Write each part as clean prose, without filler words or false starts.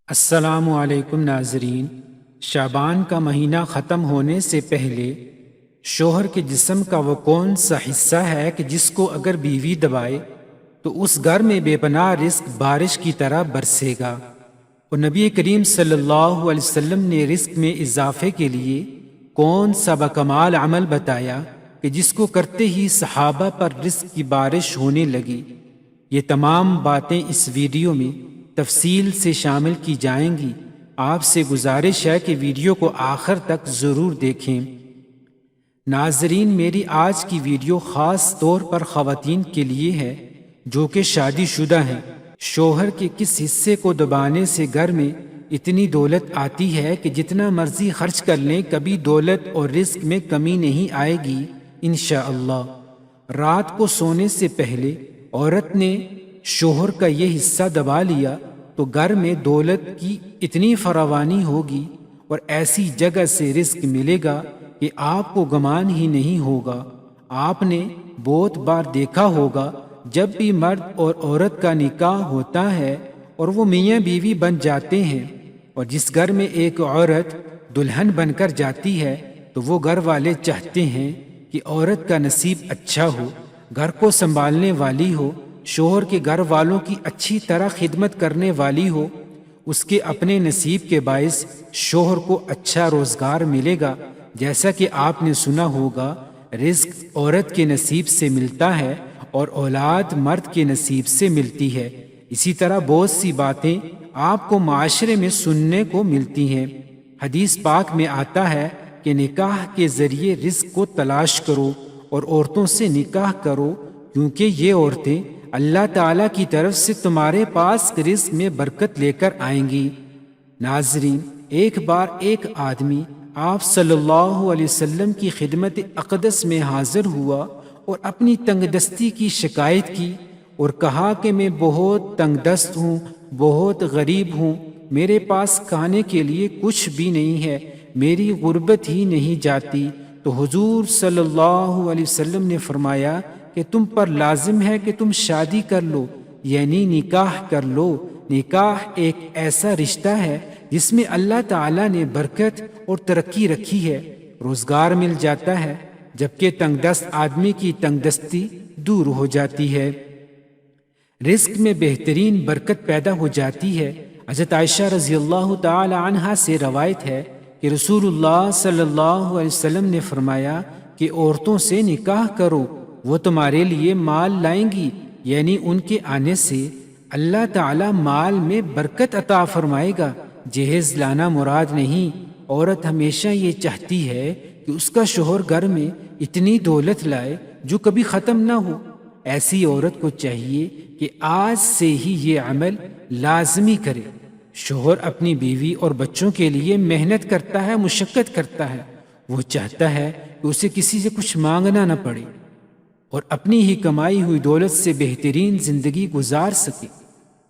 السلام علیکم ناظرین، شعبان کا مہینہ ختم ہونے سے پہلے شوہر کے جسم کا وہ کون سا حصہ ہے کہ جس کو اگر بیوی دبائے تو اس گھر میں بے پناہ رزق بارش کی طرح برسے گا۔ اور نبی کریم صلی اللہ علیہ وسلم نے رزق میں اضافے کے لیے کون سا بکمال عمل بتایا کہ جس کو کرتے ہی صحابہ پر رزق کی بارش ہونے لگی۔ یہ تمام باتیں اس ویڈیو میں تفصیل سے شامل کی جائیں گی۔ آپ سے گزارش ہے کہ ویڈیو کو آخر تک ضرور دیکھیں۔ ناظرین، میری آج کی ویڈیو خاص طور پر خواتین کے لیے ہے جو کہ شادی شدہ ہیں۔ شوہر کے کس حصے کو دبانے سے گھر میں اتنی دولت آتی ہے کہ جتنا مرضی خرچ کر لیں کبھی دولت اور رزق میں کمی نہیں آئے گی انشاءاللہ۔ رات کو سونے سے پہلے عورت نے شوہر کا یہ حصہ دبا لیا تو گھر میں دولت کی اتنی فراوانی ہوگی اور ایسی جگہ سے رزق ملے گا کہ آپ کو گمان ہی نہیں ہوگا۔ آپ نے بہت بار دیکھا ہوگا جب بھی مرد اور عورت کا نکاح ہوتا ہے اور وہ میاں بیوی بن جاتے ہیں اور جس گھر میں ایک عورت دلہن بن کر جاتی ہے تو وہ گھر والے چاہتے ہیں کہ عورت کا نصیب اچھا ہو، گھر کو سنبھالنے والی ہو، شوہر کے گھر والوں کی اچھی طرح خدمت کرنے والی ہو۔ اس کے اپنے نصیب کے باعث شوہر کو اچھا روزگار ملے گا۔ جیسا کہ آپ نے سنا ہوگا رزق عورت کے نصیب سے ملتا ہے اور اولاد مرد کے نصیب سے ملتی ہے۔ اسی طرح بہت سی باتیں آپ کو معاشرے میں سننے کو ملتی ہیں۔ حدیث پاک میں آتا ہے کہ نکاح کے ذریعے رزق کو تلاش کرو اور عورتوں سے نکاح کرو کیونکہ یہ عورتیں اللہ تعالیٰ کی طرف سے تمہارے پاس رزق میں برکت لے کر آئیں گی۔ ناظرین، ایک بار ایک آدمی آپ صلی اللہ علیہ وسلم کی خدمت اقدس میں حاضر ہوا اور اپنی تنگ دستی کی شکایت کی اور کہا کہ میں بہت تنگ دست ہوں، بہت غریب ہوں، میرے پاس کھانے کے لیے کچھ بھی نہیں ہے، میری غربت ہی نہیں جاتی۔ تو حضور صلی اللہ علیہ وسلم نے فرمایا کہ تم پر لازم ہے کہ تم شادی کر لو، یعنی نکاح کر لو۔ نکاح ایک ایسا رشتہ ہے جس میں اللہ تعالیٰ نے برکت اور ترقی رکھی ہے، روزگار مل جاتا ہے، جبکہ تنگ دست آدمی کی تنگ دستی دور ہو جاتی ہے، رزق میں بہترین برکت پیدا ہو جاتی ہے۔ حضرت عائشہ رضی اللہ تعالی عنہا سے روایت ہے کہ رسول اللہ صلی اللہ علیہ وسلم نے فرمایا کہ عورتوں سے نکاح کرو، وہ تمہارے لیے مال لائیں گی، یعنی ان کے آنے سے اللہ تعالی مال میں برکت عطا فرمائے گا۔ جہیز لانا مراد نہیں، عورت ہمیشہ یہ چاہتی ہے کہ اس کا شوہر گھر میں اتنی دولت لائے جو کبھی ختم نہ ہو۔ ایسی عورت کو چاہیے کہ آج سے ہی یہ عمل لازمی کرے۔ شوہر اپنی بیوی اور بچوں کے لیے محنت کرتا ہے، مشقت کرتا ہے، وہ چاہتا ہے کہ اسے کسی سے کچھ مانگنا نہ پڑے اور اپنی ہی کمائی ہوئی دولت سے بہترین زندگی گزار سکے۔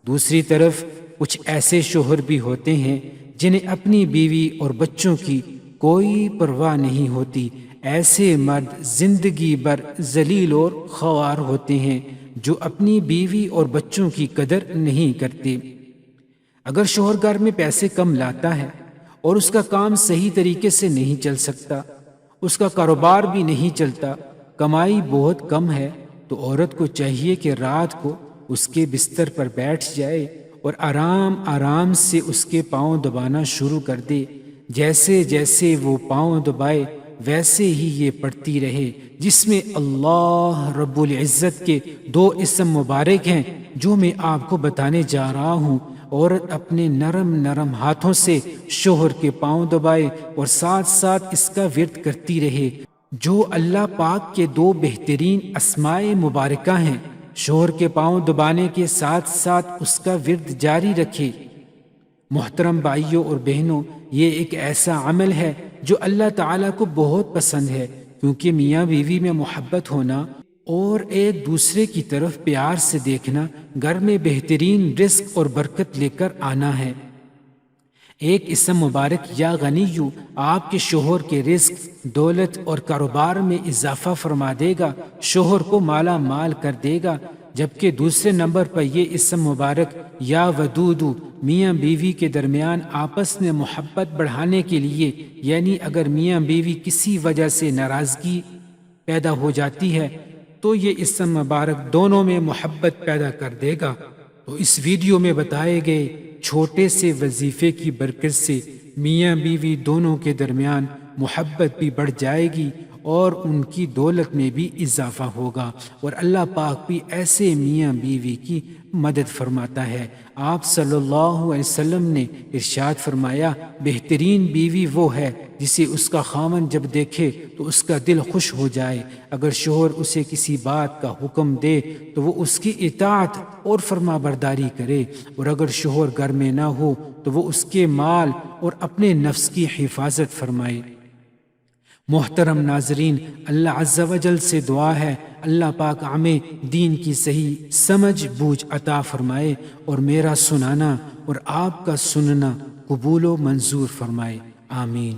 دوسری طرف کچھ ایسے شوہر بھی ہوتے ہیں جنہیں اپنی بیوی اور بچوں کی کوئی پرواہ نہیں ہوتی۔ ایسے مرد زندگی بھر ذلیل اور خوار ہوتے ہیں جو اپنی بیوی اور بچوں کی قدر نہیں کرتے۔ اگر شوہر گھر میں پیسے کم لاتا ہے اور اس کا کام صحیح طریقے سے نہیں چل سکتا، اس کا کاروبار بھی نہیں چلتا، کمائی بہت کم ہے، تو عورت کو چاہیے کہ رات کو اس کے بستر پر بیٹھ جائے اور آرام آرام سے اس کے پاؤں دبانا شروع کر دے۔ جیسے جیسے وہ پاؤں دبائے ویسے ہی یہ پڑھتی رہے، جس میں اللہ رب العزت کے 2 اسم مبارک ہیں جو میں آپ کو بتانے جا رہا ہوں۔ عورت اپنے نرم نرم ہاتھوں سے شوہر کے پاؤں دبائے اور ساتھ ساتھ اس کا ورد کرتی رہے جو اللہ پاک کے 2 بہترین اسماء مبارکہ ہیں۔ شوہر کے پاؤں دبانے کے ساتھ ساتھ اس کا ورد جاری رکھے۔ محترم بھائیوں اور بہنوں، یہ ایک ایسا عمل ہے جو اللہ تعالیٰ کو بہت پسند ہے، کیونکہ میاں بیوی میں محبت ہونا اور ایک دوسرے کی طرف پیار سے دیکھنا گھر میں بہترین رزق اور برکت لے کر آنا ہے۔ ایک اسم مبارک یا غنیو آپ کے شوہر کے رزق، دولت اور کاروبار میں اضافہ فرما دے گا، شوہر کو مالا مال کر دے گا۔ جبکہ دوسرے نمبر پر یہ اسم مبارک یا ودودو میاں بیوی کے درمیان آپس میں محبت بڑھانے کے لیے، یعنی اگر میاں بیوی کسی وجہ سے ناراضگی پیدا ہو جاتی ہے تو یہ اسم مبارک دونوں میں محبت پیدا کر دے گا۔ تو اس ویڈیو میں بتائے گئے چھوٹے سے وظیفے کی برکت سے میاں بیوی دونوں کے درمیان محبت بھی بڑھ جائے گی اور ان کی دولت میں بھی اضافہ ہوگا، اور اللہ پاک بھی ایسے میاں بیوی کی مدد فرماتا ہے۔ آپ صلی اللہ علیہ وسلم نے ارشاد فرمایا، بہترین بیوی وہ ہے جسے اس کا خاوند جب دیکھے تو اس کا دل خوش ہو جائے۔ اگر شوہر اسے کسی بات کا حکم دے تو وہ اس کی اطاعت اور فرما برداری کرے، اور اگر شوہر گھر میں نہ ہو تو وہ اس کے مال اور اپنے نفس کی حفاظت فرمائے۔ محترم ناظرین، اللہ عز و جل سے دعا ہے اللہ پاک ہمیں دین کی صحیح سمجھ بوجھ عطا فرمائے اور میرا سنانا اور آپ کا سننا قبول و منظور فرمائے، آمین۔